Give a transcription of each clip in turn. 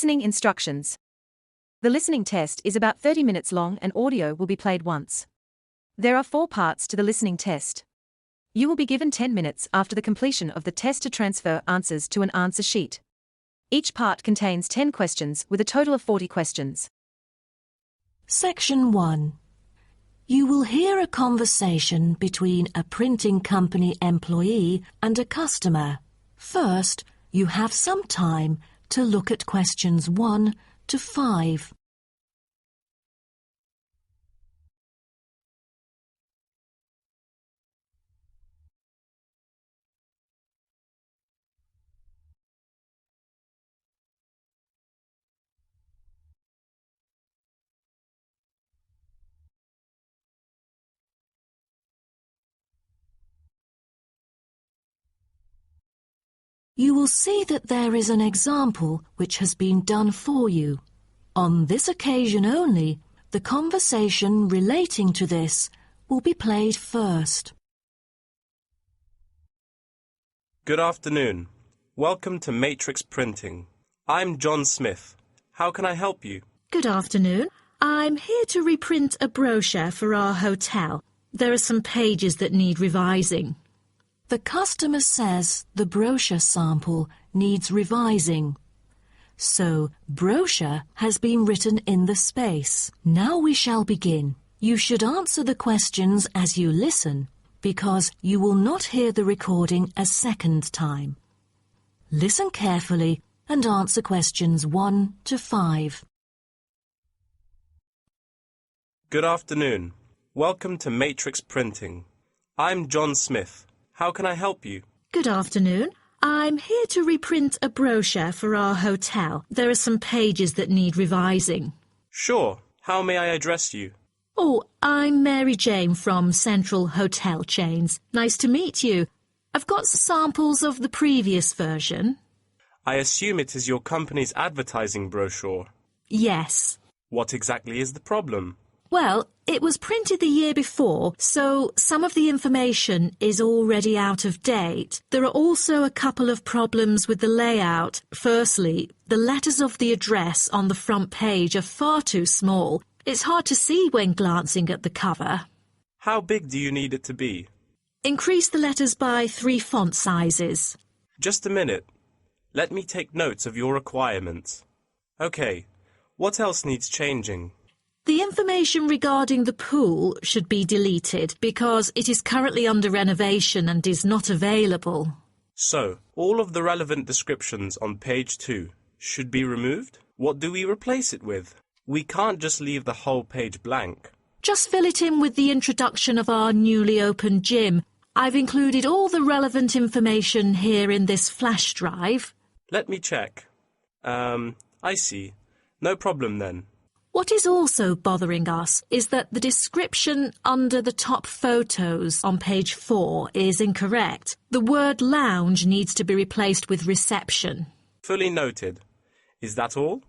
Listening instructions. The listening test is about 30 minutes long and audio will be played once. There are 4 parts to the listening test. You will be given 10 minutes after the completion of the test to transfer answers to an answer sheet. Each part contains 10 questions with a total of 40 questions. Section 1. You will hear a conversation between a printing company employee and a customer. First, you have some time to look at questions 1 to 5. You will see that there is an example which has been done for you. On this occasion only, the conversation relating to this will be played first. Good afternoon. Welcome to Matrix Printing. I'm John Smith. How can I help you? Good afternoon. I'm here to reprint a brochure for our hotel. There are some pages that need revising. The customer says the brochure sample needs revising. So, brochure has been written in the space. Now we shall begin. You should answer the questions as you listen, because you will not hear the recording a second time. Listen carefully and answer questions 1 to 5. Good afternoon. Welcome to Matrix Printing. I'm John Smith. How can I help you? Good afternoon. I'm here to reprint a brochure for our hotel. There are some pages that need revising. Sure. How may I address you? Oh, I'm Mary Jane from Central Hotel Chains. Nice to meet you. I've got samples of the previous version. I assume it is your company's advertising brochure. Yes. What exactly is the problem? Well, it was printed the year before, so some of the information is already out of date. There are also a couple of problems with the layout. Firstly, the letters of the address on the front page are far too small. It's hard to see when glancing at the cover. How big do you need it to be? Increase the letters by 3 font sizes. Just a minute. Let me take notes of your requirements. Okay. What else needs changing? The information regarding the pool should be deleted because it is currently under renovation and is not available. So, all of the relevant descriptions on page 2 should be removed? What do we replace it with? We can't just leave the whole page blank. Just fill it in with the introduction of our newly opened gym. I've included all the relevant information here in this flash drive. Let me check. I see. No problem then. What is also bothering us is that the description under the top photos on page 4 is incorrect. The word lounge needs to be replaced with reception. Fully noted. Is that all?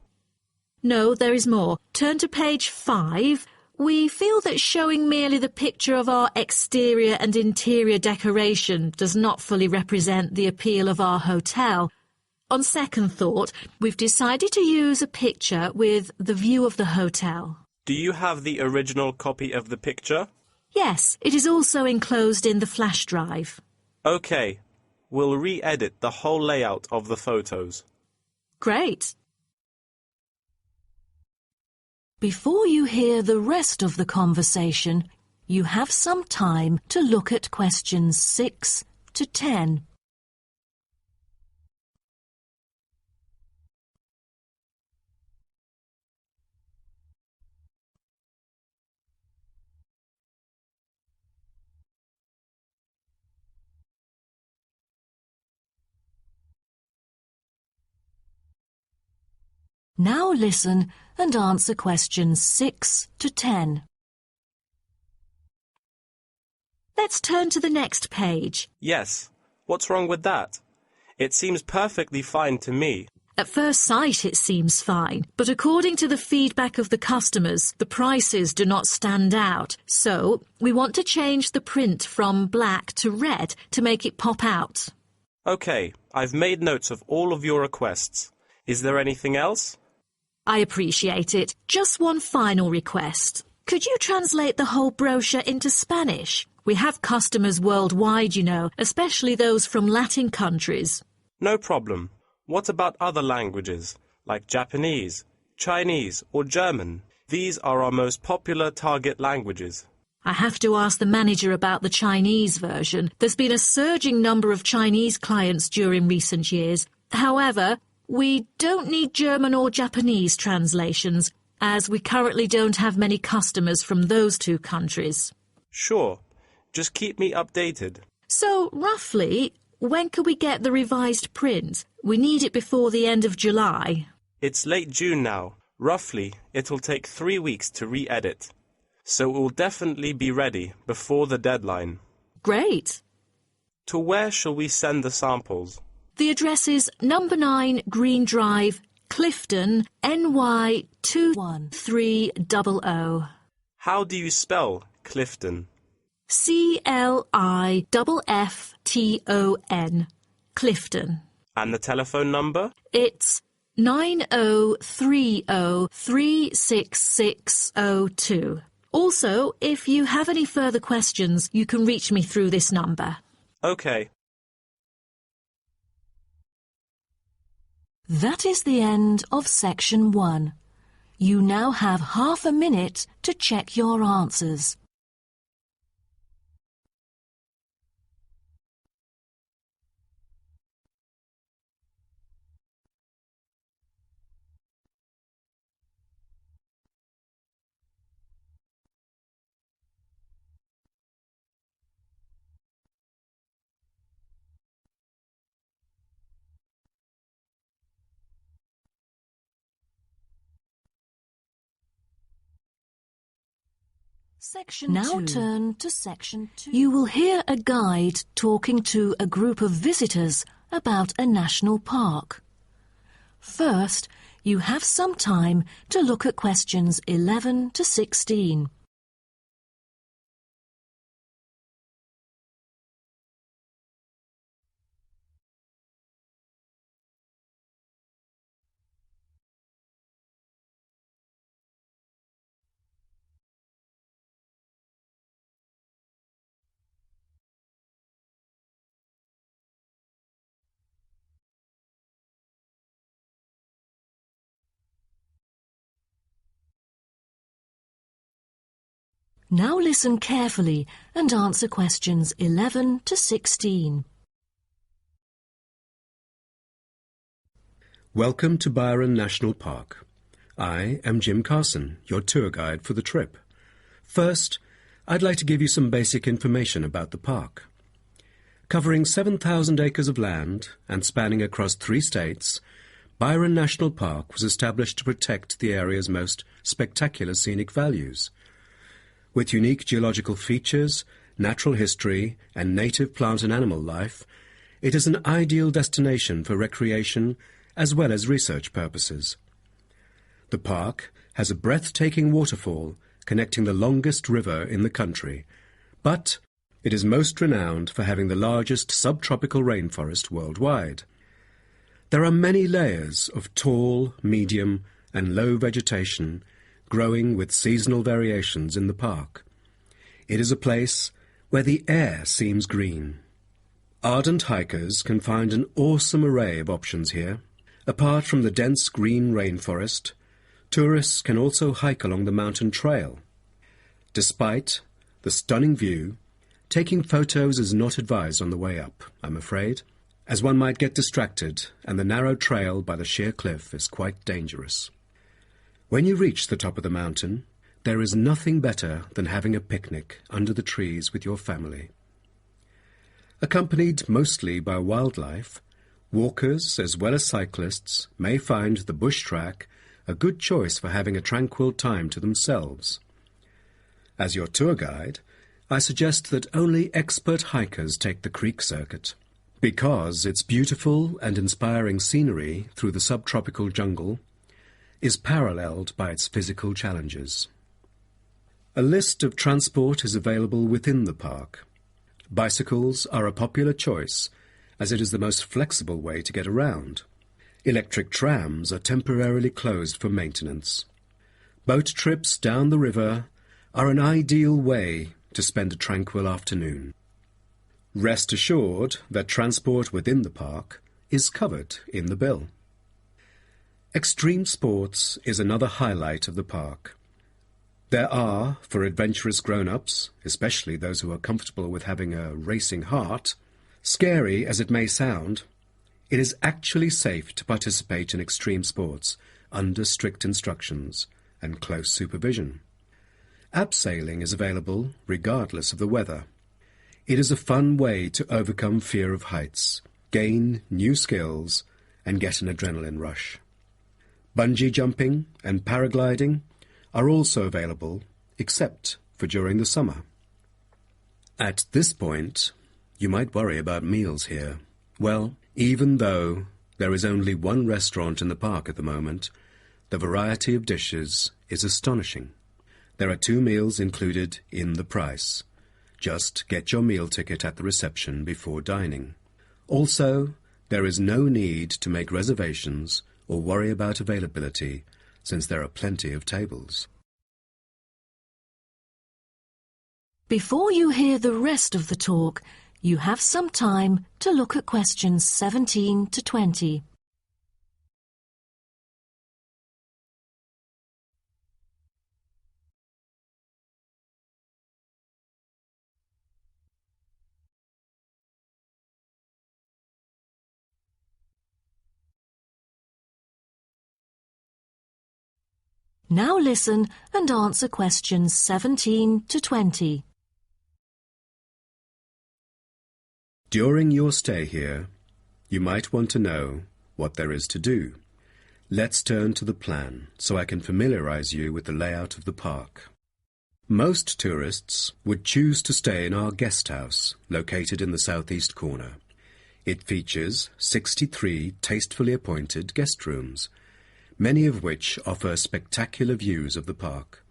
No, there is more. Turn to page 5. We feel that showing merely the picture of our exterior and interior decoration does not fully represent the appeal of our hotel. On second thought, we've decided to use a picture with the view of the hotel. Do you have the original copy of the picture? Yes, it is also enclosed in the flash drive. Okay. We'll re-edit the whole layout of the photos. Great. Before you hear the rest of the conversation, you have some time to look at questions 6 to 10. Now listen and answer questions 6 to 10. Let's turn to the next page. Yes. What's wrong with that? It seems perfectly fine to me. At first sight it seems fine, but according to the feedback of the customers, the prices do not stand out. So, we want to change the print from black to red to make it pop out. Okay, I've made notes of all of your requests. Is there anything else? I appreciate it. Just one final request. Could you translate the whole brochure into Spanish? We have customers worldwide, you know, especially those from Latin countries. No problem. What about other languages, like Japanese, Chinese or German? These are our most popular target languages. I have to ask the manager about the Chinese version. There's been a surging number of Chinese clients during recent years. However, we don't need German or Japanese translations, as we currently don't have many customers from those two countries. Sure. Just keep me updated. So, roughly, when can we get the revised print? We need it before the end of July. It's late June now. Roughly, it'll take 3 weeks to re-edit. So it will definitely be ready before the deadline. Great. To where shall we send the samples? The address is number 9 Green Drive, Clifton, NY 21300. How do you spell Clifton? CLIFFTON, Clifton. And the telephone number? It's 9030366602. Also, if you have any further questions, you can reach me through this number. Okay. That is the end of section 1. You now have half a minute to check your answers. Section Now 2. turn to section 2. You will hear a guide talking to a group of visitors about a national park. First, you have some time to look at questions 11 to 16. Now listen carefully and answer questions 11 to 16. Welcome to Byron National Park. I am Jim Carson, your tour guide for the trip. First, I'd like to give you some basic information about the park. Covering 7,000 acres of land and spanning across 3 states, Byron National Park was established to protect the area's most spectacular scenic values. With unique geological features, natural history, and native plant and animal life, it is an ideal destination for recreation as well as research purposes. The park has a breathtaking waterfall connecting the longest river in the country, but it is most renowned for having the largest subtropical rainforest worldwide. There are many layers of tall, medium, and low vegetation growing with seasonal variations in the park. It is a place where the air seems green. Ardent hikers can find an awesome array of options here. Apart from the dense green rainforest, tourists can also hike along the mountain trail. Despite the stunning view, taking photos is not advised on the way up, I'm afraid, as one might get distracted and the narrow trail by the sheer cliff is quite dangerous. When you reach the top of the mountain, there is nothing better than having a picnic under the trees with your family. Accompanied mostly by wildlife, walkers as well as cyclists may find the bush track a good choice for having a tranquil time to themselves. As your tour guide, I suggest that only expert hikers take the creek circuit, because its beautiful and inspiring scenery through the subtropical jungle is paralleled by its physical challenges. A list of transport is available within the park. Bicycles are a popular choice, as it is the most flexible way to get around. Electric trams are temporarily closed for maintenance. Boat trips down the river are an ideal way to spend a tranquil afternoon. Rest assured that transport within the park is covered in the bill. Extreme sports is another highlight of the park. There are, for adventurous grown-ups, especially those who are comfortable with having a racing heart, scary as it may sound, it is actually safe to participate in extreme sports under strict instructions and close supervision. Abseiling is available regardless of the weather. It is a fun way to overcome fear of heights, gain new skills, and get an adrenaline rush. Bungee jumping and paragliding are also available, except for during the summer. At this point, you might worry about meals here. Well, even though there is only one restaurant in the park at the moment, the variety of dishes is astonishing. There are 2 meals included in the price. Just get your meal ticket at the reception before dining. Also, there is no need to make reservations or worry about availability, since there are plenty of tables. Before you hear the rest of the talk, you have some time to look at questions 17 to 20. Now listen and answer questions 17 to 20. During your stay here, you might want to know what there is to do. Let's turn to the plan so I can familiarize you with the layout of the park. Most tourists would choose to stay in our guest house, located in the southeast corner. It features 63 tastefully appointed guest rooms, many of which offer spectacular views of the park.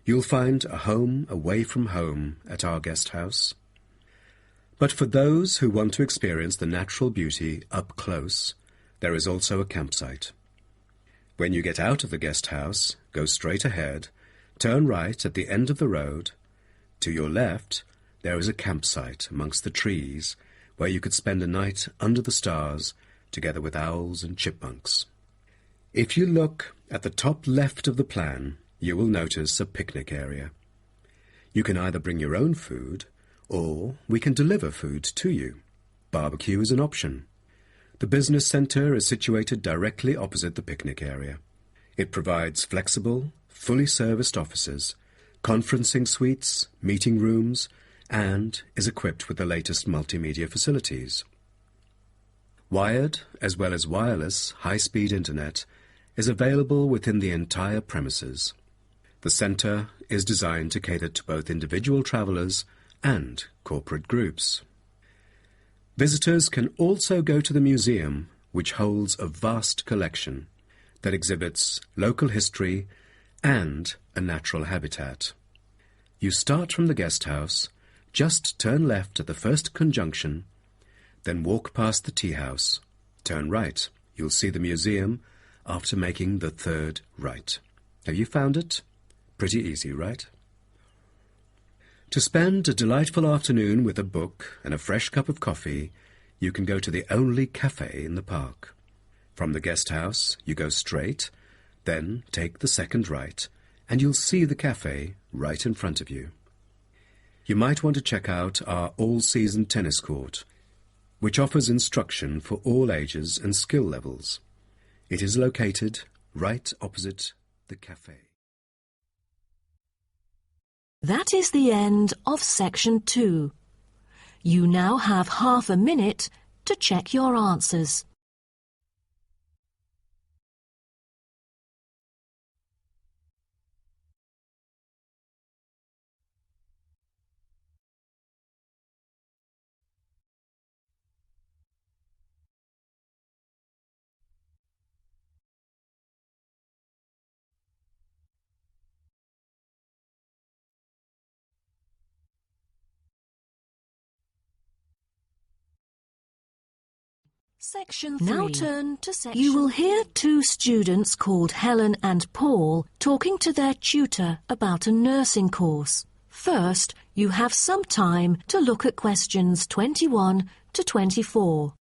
You'll find a home away from home at our guest house. But for those who want to experience the natural beauty up close, there is also a campsite. When you get out of the guest house, go straight ahead, turn right at the end of the road. To your left, there is a campsite amongst the trees where you could spend a night under the stars together with owls and chipmunks. If you look at the top left of the plan, you will notice a picnic area. You can either bring your own food, or we can deliver food to you. Barbecue is an option. The business centre is situated directly opposite the picnic area. It provides flexible, fully serviced offices, conferencing suites, meeting rooms, and is equipped with the latest multimedia facilities. Wired, as well as wireless, high-speed internet is available within the entire premises. The centre is designed to cater to both individual travellers and corporate groups. Visitors can also go to the museum, which holds a vast collection that exhibits local history and a natural habitat. You start from the guest house, just turn left at the first conjunction, then walk past the tea house. Turn right. You'll see the museum after making the third right. Have you found it? Pretty easy, right? To spend a delightful afternoon with a book and a fresh cup of coffee, you can go to the only cafe in the park. From the guest house, you go straight, then take the second right, and you'll see the cafe right in front of you. You might want to check out our all-season tennis court, which offers instruction for all ages and skill levels. It is located right opposite the cafe. That is the end of section 2. You now have half a minute to check your answers. Section 3. Now turn to section. You will hear two students called Helen and Paul talking to their tutor about a nursing course. First, you have some time to look at questions 21 to 24.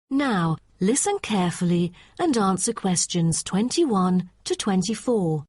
Now, listen carefully and answer questions 21 to 24.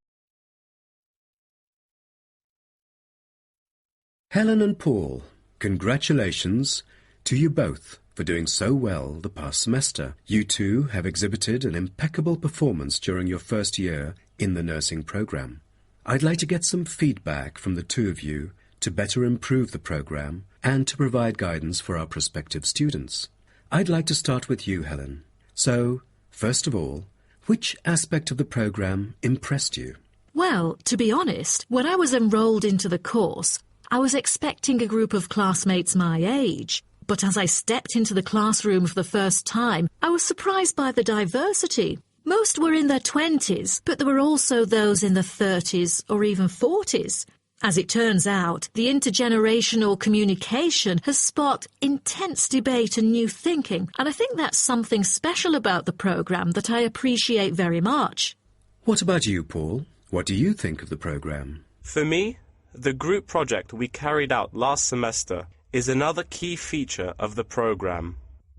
Helen and Paul, congratulations to you both for doing so well the past semester. You two have exhibited an impeccable performance during your first year in the nursing program. I'd like to get some feedback from the two of you to better improve the program and to provide guidance for our prospective students. I'd like to start with you, Helen. So, first of all, which aspect of the program impressed you? Well, to be honest, when I was enrolled into the course, I was expecting a group of classmates my age. But as I stepped into the classroom for the first time, I was surprised by the diversity. Most were in their 20s, but there were also those in their 30s or even 40s. As it turns out, the intergenerational communication has sparked intense debate and new thinking, and I think that's something special about the programme that I appreciate very much. What about you, Paul? What do you think of the programme? For me, the group project we carried out last semester is another key feature of the programme.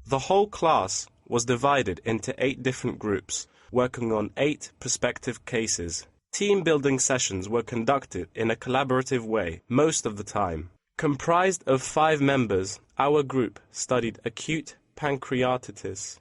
The whole class was divided into 8 different groups, working on 8 prospective cases. Team-building sessions were conducted in a collaborative way most of the time. Comprised of 5 members, our group studied acute pancreatitis.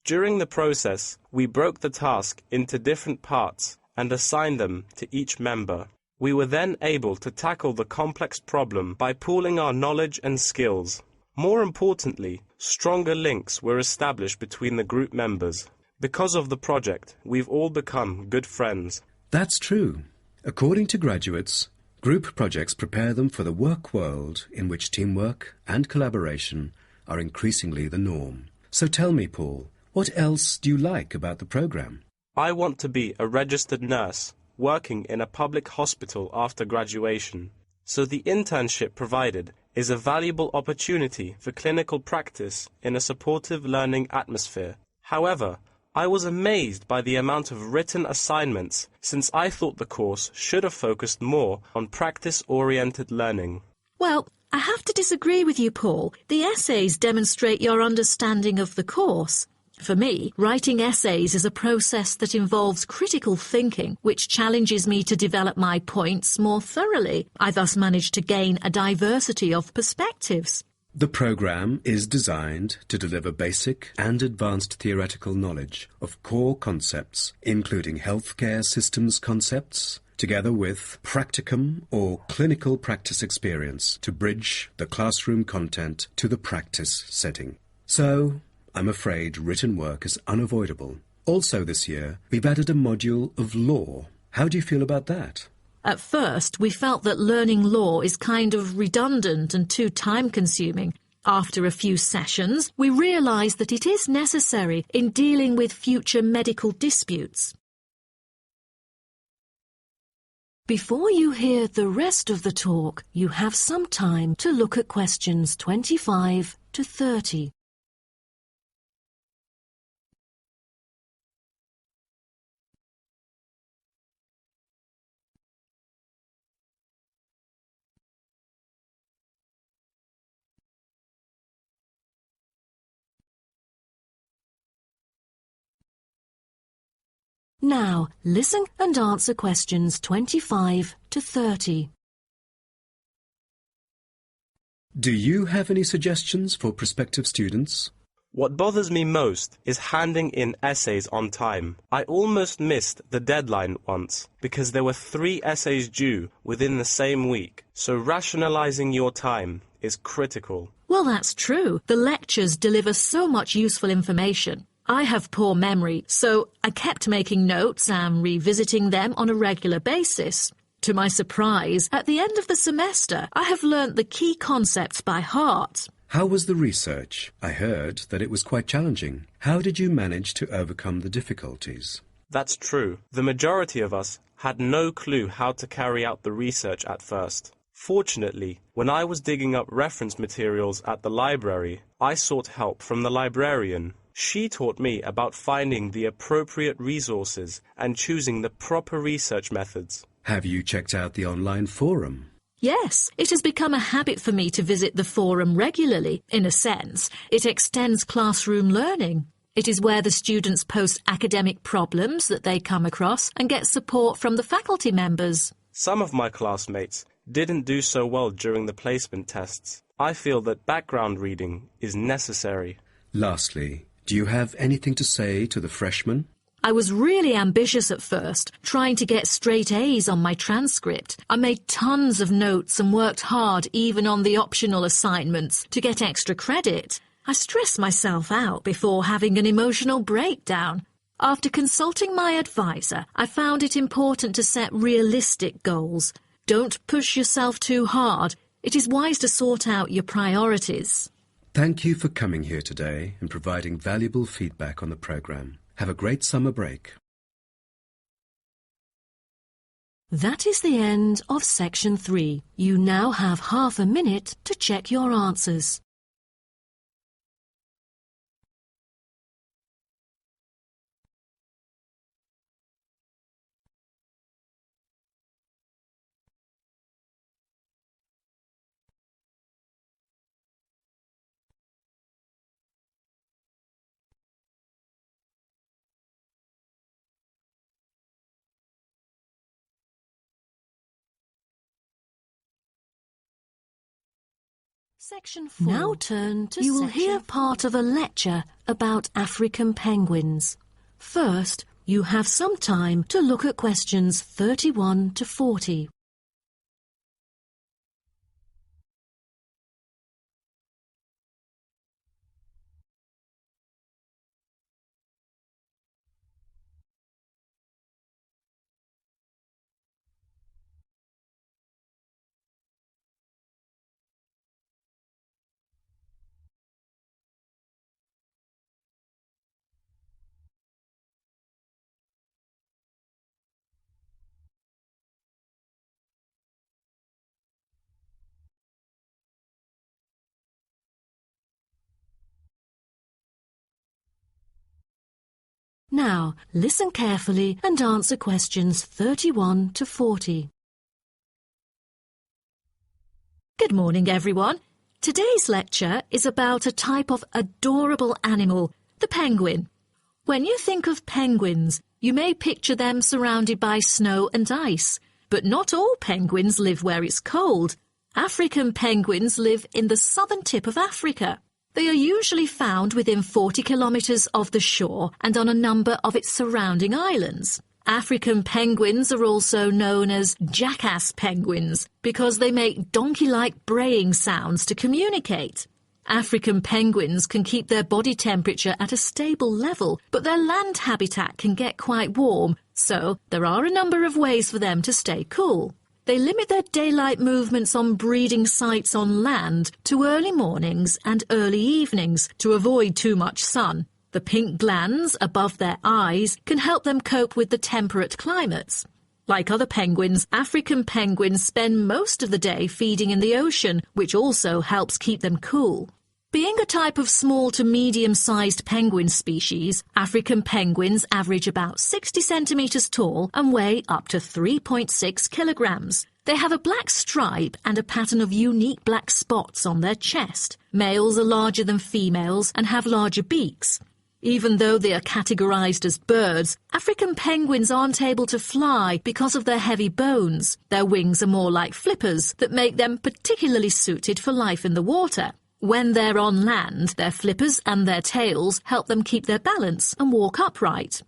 During the process, we broke the task into different parts and assigned them to each member. We were then able to tackle the complex problem by pooling our knowledge and skills. More importantly, stronger links were established between the group members. Because of the project, we've all become good friends. That's true. According to graduates, group projects prepare them for the work world in which teamwork and collaboration are increasingly the norm. So tell me, Paul, what else do you like about the program? I want to be a registered nurse, working in a public hospital after graduation. So the internship provided is a valuable opportunity for clinical practice in a supportive learning atmosphere. However, I was amazed by the amount of written assignments, since I thought the course should have focused more on practice-oriented learning. Well, I have to disagree with you, Paul. The essays demonstrate your understanding of the course. For me, writing essays is a process that involves critical thinking, which challenges me to develop my points more thoroughly. I thus managed to gain a diversity of perspectives. The program is designed to deliver basic and advanced theoretical knowledge of core concepts, including healthcare systems concepts, together with practicum or clinical practice experience to bridge the classroom content to the practice setting. So, I'm afraid written work is unavoidable. Also this year, we've added a module of law. How do you feel about that? At first, we felt that learning law is kind of redundant and too time-consuming. After a few sessions, we realised that it is necessary in dealing with future medical disputes. Before you hear the rest of the talk, you have some time to look at questions 25 to 30. Now, listen and answer questions 25 to 30. Do you have any suggestions for prospective students? What bothers me most is handing in essays on time. I almost missed the deadline once because there were 3 essays due within the same week, so rationalizing your time is critical. Well, that's true. The lectures deliver so much useful information. I have poor memory, so I kept making notes and revisiting them on a regular basis. To my surprise, at the end of the semester, I have learnt the key concepts by heart. How was the research? I heard that it was quite challenging. How did you manage to overcome the difficulties? That's true. The majority of us had no clue how to carry out the research at first. Fortunately, when I was digging up reference materials at the library, I sought help from the librarian. She taught me about finding the appropriate resources and choosing the proper research methods. Have you checked out the online forum? Yes, it has become a habit for me to visit the forum regularly. In a sense, it extends classroom learning. It is where the students post academic problems that they come across and get support from the faculty members. Some of my classmates didn't do so well during the placement tests. I feel that background reading is necessary. Lastly, do you have anything to say to the freshmen? I was really ambitious at first, trying to get straight A's on my transcript. I made tons of notes and worked hard even on the optional assignments to get extra credit. I stressed myself out before having an emotional breakdown. After consulting my advisor, I found it important to set realistic goals. Don't push yourself too hard. It is wise to sort out your priorities. Thank you for coming here today and providing valuable feedback on the program. Have a great summer break. That is the end of section 3. You now have half a minute to check your answers. Section 4. Now turn to You will section hear 4. Part of a lecture about African penguins. First, you have some time to look at questions 31 to 40. Now, listen carefully and answer questions 31 to 40. Good morning, everyone. Today's lecture is about a type of adorable animal, the penguin. When you think of penguins, you may picture them surrounded by snow and ice. But not all penguins live where it's cold. African penguins live in the southern tip of Africa. They are usually found within 40 kilometres of the shore and on a number of its surrounding islands. African penguins are also known as jackass penguins because they make donkey-like braying sounds to communicate. African penguins can keep their body temperature at a stable level, but their land habitat can get quite warm, so there are a number of ways for them to stay cool. They limit their daylight movements on breeding sites on land to early mornings and early evenings to avoid too much sun. The pink glands above their eyes can help them cope with the temperate climates. Like other penguins, African penguins spend most of the day feeding in the ocean, which also helps keep them cool. Being a type of small to medium-sized penguin species, African penguins average about 60 centimetres tall and weigh up to 3.6 kilograms. They have a black stripe and a pattern of unique black spots on their chest. Males are larger than females and have larger beaks. Even though they are categorized as birds, African penguins aren't able to fly because of their heavy bones. Their wings are more like flippers that make them particularly suited for life in the water. When they're on land, their flippers and their tails help them keep their balance and walk upright.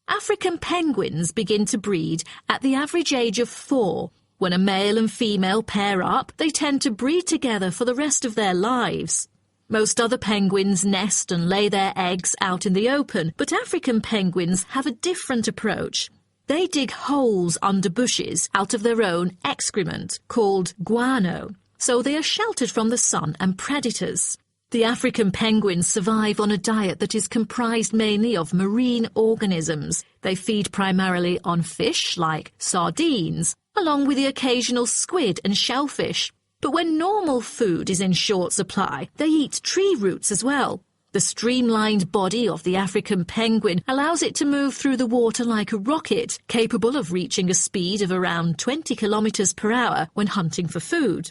African penguins begin to breed at the average age of 4. When a male and female pair up, they tend to breed together for the rest of their lives. Most other penguins nest and lay their eggs out in the open, but African penguins have a different approach. They dig holes under bushes out of their own excrement, called guano, so they are sheltered from the sun and predators. The African penguins survive on a diet that is comprised mainly of marine organisms. They feed primarily on fish like sardines, along with the occasional squid and shellfish. But when normal food is in short supply, they eat tree roots as well. The streamlined body of the African penguin allows it to move through the water like a rocket, capable of reaching a speed of around 20 kilometers per hour when hunting for food.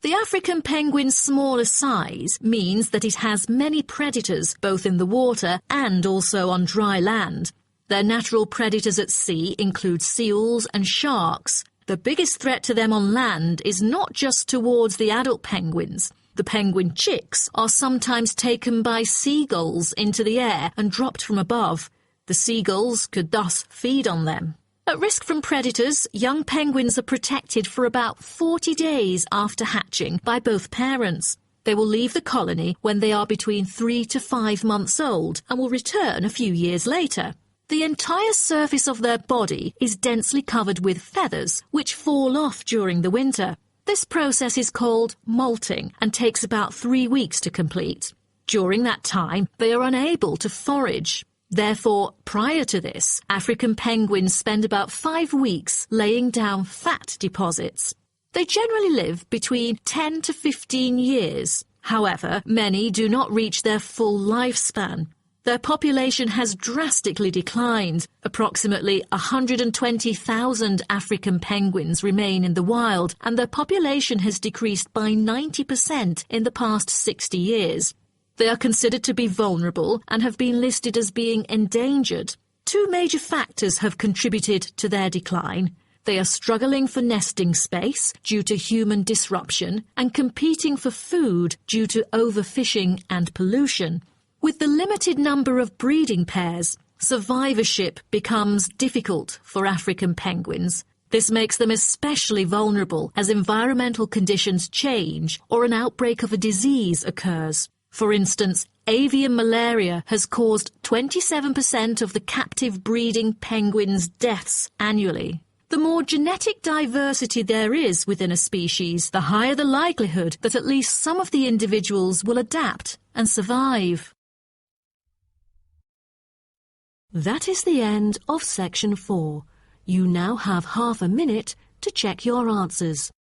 The African penguin's smaller size means that it has many predators both in the water and also on dry land. Their natural predators at sea include seals and sharks. The biggest threat to them on land is not just towards the adult penguins. The penguin chicks are sometimes taken by seagulls into the air and dropped from above. The seagulls could thus feed on them. At risk from predators, young penguins are protected for about 40 days after hatching by both parents. They will leave the colony when they are between 3 to 5 months old and will return a few years later. The entire surface of their body is densely covered with feathers, which fall off during the winter. This process is called molting and takes about 3 weeks to complete. During that time, they are unable to forage. Therefore, prior to this, African penguins spend about 5 weeks laying down fat deposits. They generally live between 10 to 15 years. However, many do not reach their full lifespan. Their population has drastically declined. Approximately 120,000 African penguins remain in the wild, and their population has decreased by 90% in the past 60 years. They are considered to be vulnerable and have been listed as being endangered. 2 major factors have contributed to their decline. They are struggling for nesting space due to human disruption and competing for food due to overfishing and pollution. With the limited number of breeding pairs, survivorship becomes difficult for African penguins. This makes them especially vulnerable as environmental conditions change or an outbreak of a disease occurs. For instance, avian malaria has caused 27% of the captive breeding penguins' deaths annually. The more genetic diversity there is within a species, the higher the likelihood that at least some of the individuals will adapt and survive. That is the end of section 4. You now have half a minute to check your answers.